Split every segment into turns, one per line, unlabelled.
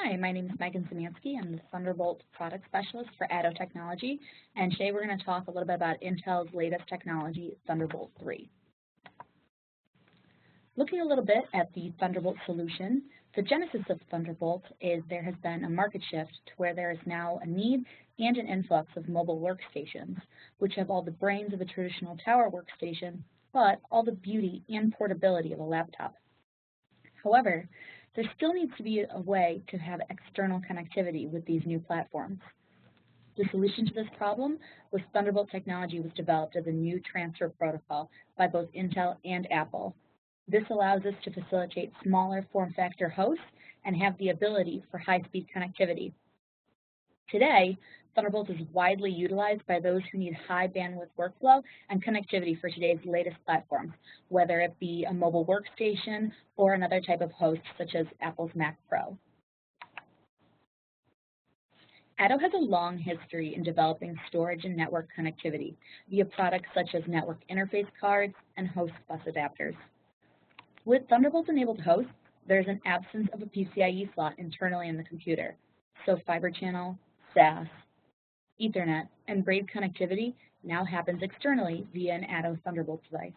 Hi, my name is Megan Szymanski. I'm the Thunderbolt Product Specialist for ATTO Technology, and today we're going to talk a little bit about Intel's latest technology, Thunderbolt 3. Looking a little bit at the Thunderbolt solution, the genesis of Thunderbolt is there has been a market shift to where there is now a need and an influx of mobile workstations, which have all the brains of a traditional tower workstation, but all the beauty and portability of a laptop. However, there still needs to be a way to have external connectivity with these new platforms. The solution to this problem was Thunderbolt technology was developed as a new transfer protocol by both Intel and Apple. This allows us to facilitate smaller form factor hosts and have the ability for high-speed connectivity. Today, Thunderbolt is widely utilized by those who need high bandwidth workflow and connectivity for today's latest platforms, whether it be a mobile workstation or another type of host such as Apple's Mac Pro. ATTO has a long history in developing storage and network connectivity via products such as network interface cards and host bus adapters. With Thunderbolt-enabled hosts, there is an absence of a PCIe slot internally in the computer, so fiber channel, SAS, Ethernet, and braid connectivity now happens externally via an ATTO Thunderbolt device.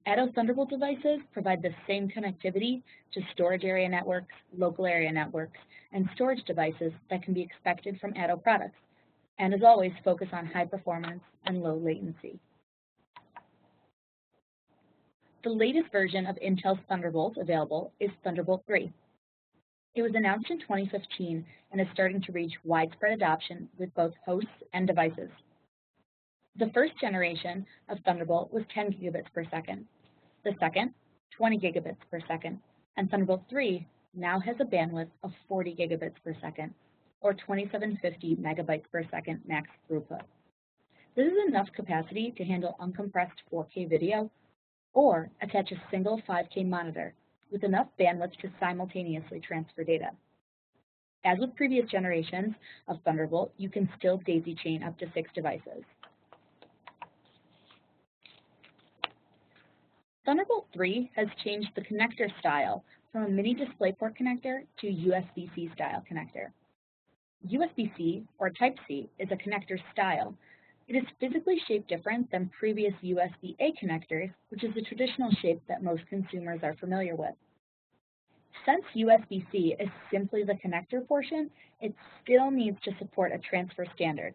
ATTO Thunderbolt devices provide the same connectivity to storage area networks, local area networks, and storage devices that can be expected from ATTO products, and as always, focus on high performance and low latency. The latest version of Intel's Thunderbolt available is Thunderbolt 3. It was announced in 2015 and is starting to reach widespread adoption with both hosts and devices. The first generation of Thunderbolt was 10 gigabits per second. The second, 20 gigabits per second, and Thunderbolt 3 now has a bandwidth of 40 gigabits per second, or 2750 megabytes per second max throughput. This is enough capacity to handle uncompressed 4K video or attach a single 5K monitor with enough bandwidth to simultaneously transfer data. As with previous generations of Thunderbolt, you can still daisy chain up to 6 devices. Thunderbolt 3 has changed the connector style from a mini DisplayPort connector to USB-C style connector. USB-C, or Type-C, is a connector style. It is physically shaped different than previous USB-A connectors, which is the traditional shape that most consumers are familiar with. Since USB-C is simply the connector portion, it still needs to support a transfer standard.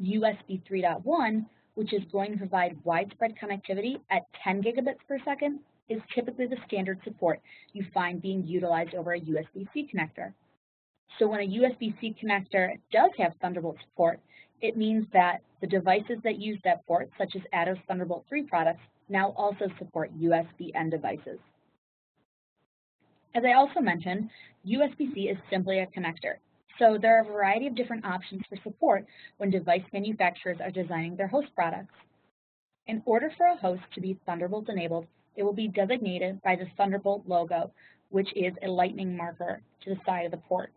USB 3.1, which is going to provide widespread connectivity at 10 gigabits per second, is typically the standard support you find being utilized over a USB-C connector. So when a USB-C connector does have Thunderbolt support, it means that the devices that use that port, such as ATTO's Thunderbolt 3 products, now also support USB-N devices. As I also mentioned, USB-C is simply a connector, so there are a variety of different options for support when device manufacturers are designing their host products. In order for a host to be Thunderbolt enabled, it will be designated by the Thunderbolt logo, which is a lightning marker to the side of the port.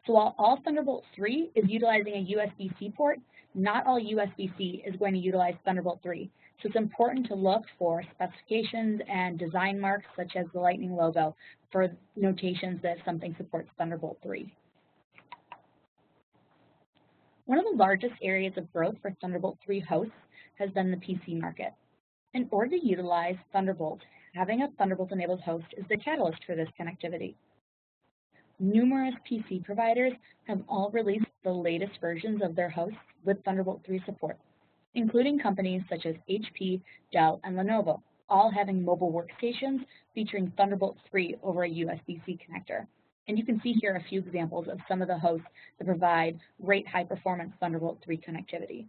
So while all Thunderbolt 3 is utilizing a USB-C port, not all USB-C is going to utilize Thunderbolt 3. So it's important to look for specifications and design marks such as the lightning logo for notations that something supports Thunderbolt 3. One of the largest areas of growth for Thunderbolt 3 hosts has been the PC market. In order to utilize Thunderbolt, having a Thunderbolt-enabled host is the catalyst for this connectivity. Numerous PC providers have all released the latest versions of their hosts with Thunderbolt 3 support, including companies such as HP, Dell, and Lenovo, all having mobile workstations featuring Thunderbolt 3 over a USB-C connector. And you can see here a few examples of some of the hosts that provide great high-performance Thunderbolt 3 connectivity.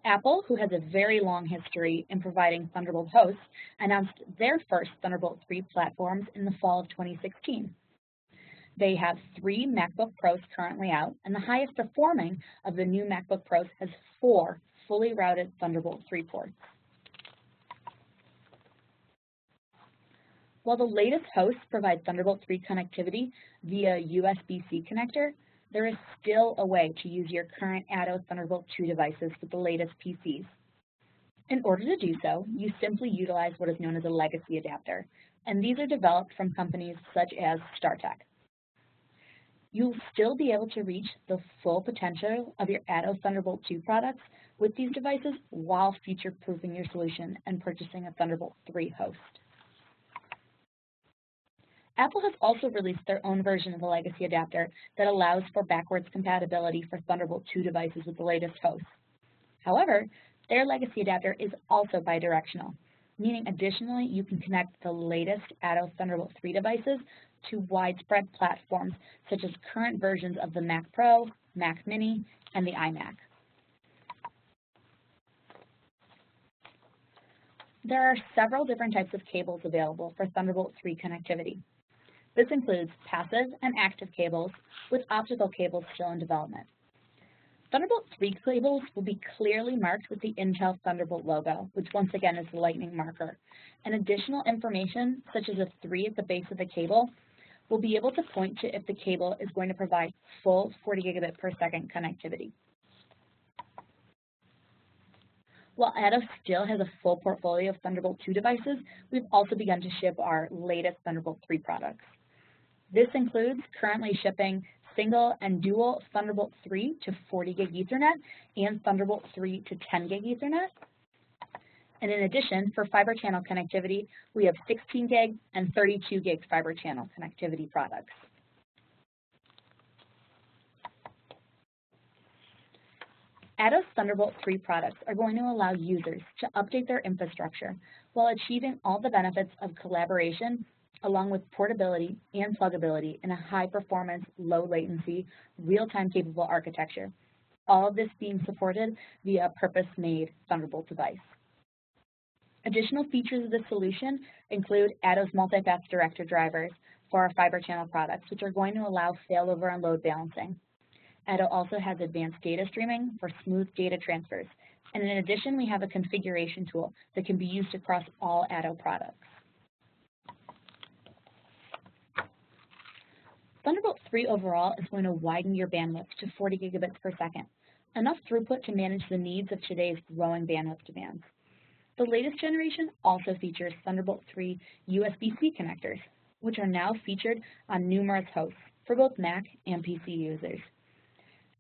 Apple, who has a very long history in providing Thunderbolt hosts, announced their first Thunderbolt 3 platforms in the fall of 2016. They have 3 MacBook Pros currently out, and the highest performing of the new MacBook Pros has 4 fully routed Thunderbolt 3 ports. While the latest hosts provide Thunderbolt 3 connectivity via USB-C connector, there is still a way to use your current ATTO Thunderbolt 2 devices with the latest PCs. In order to do so, you simply utilize what is known as a legacy adapter, and these are developed from companies such as StarTech. You'll still be able to reach the full potential of your ATTO Thunderbolt 2 products with these devices while future-proofing your solution and purchasing a Thunderbolt 3 host. Apple has also released their own version of the legacy adapter that allows for backwards compatibility for Thunderbolt 2 devices with the latest hosts. However, their legacy adapter is also bidirectional, meaning additionally you can connect the latest ATTO Thunderbolt 3 devices to widespread platforms such as current versions of the Mac Pro, Mac Mini, and the iMac. There are several different types of cables available for Thunderbolt 3 connectivity. This includes passive and active cables, with optical cables still in development. Thunderbolt 3 cables will be clearly marked with the Intel Thunderbolt logo, which once again is the lightning marker. And additional information, such as a 3 at the base of the cable, will be able to point to if the cable is going to provide full 40 gigabit per second connectivity. While ATTO still has a full portfolio of Thunderbolt 2 devices, we've also begun to ship our latest Thunderbolt 3 products. This includes currently shipping single and dual Thunderbolt 3 to 40 gig Ethernet and Thunderbolt 3 to 10 gig Ethernet. And in addition, for fiber channel connectivity, we have 16 gig and 32 gig fiber channel connectivity products. ATTO's Thunderbolt 3 products are going to allow users to update their infrastructure while achieving all the benefits of collaboration along with portability and pluggability in a high-performance, low-latency, real-time capable architecture, all of this being supported via a purpose-made Thunderbolt device. Additional features of this solution include ATTO's multi-path director drivers for our fiber channel products, which are going to allow failover and load balancing. ATTO also has advanced data streaming for smooth data transfers, and in addition, we have a configuration tool that can be used across all ATTO products. Thunderbolt 3 overall is going to widen your bandwidth to 40 gigabits per second, enough throughput to manage the needs of today's growing bandwidth demands. The latest generation also features Thunderbolt 3 USB-C connectors, which are now featured on numerous hosts for both Mac and PC users.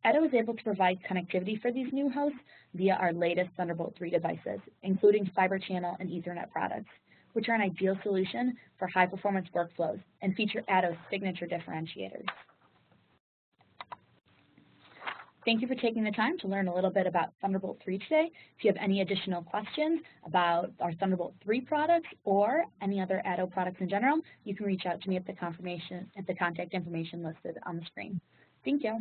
ATTO is able to provide connectivity for these new hosts via our latest Thunderbolt 3 devices, including fiber channel and Ethernet products, which are an ideal solution for high-performance workflows and feature ATTO's signature differentiators. Thank you for taking the time to learn a little bit about Thunderbolt 3 today. If you have any additional questions about our Thunderbolt 3 products or any other ATTO products in general, you can reach out to me at the contact information listed on the screen. Thank you.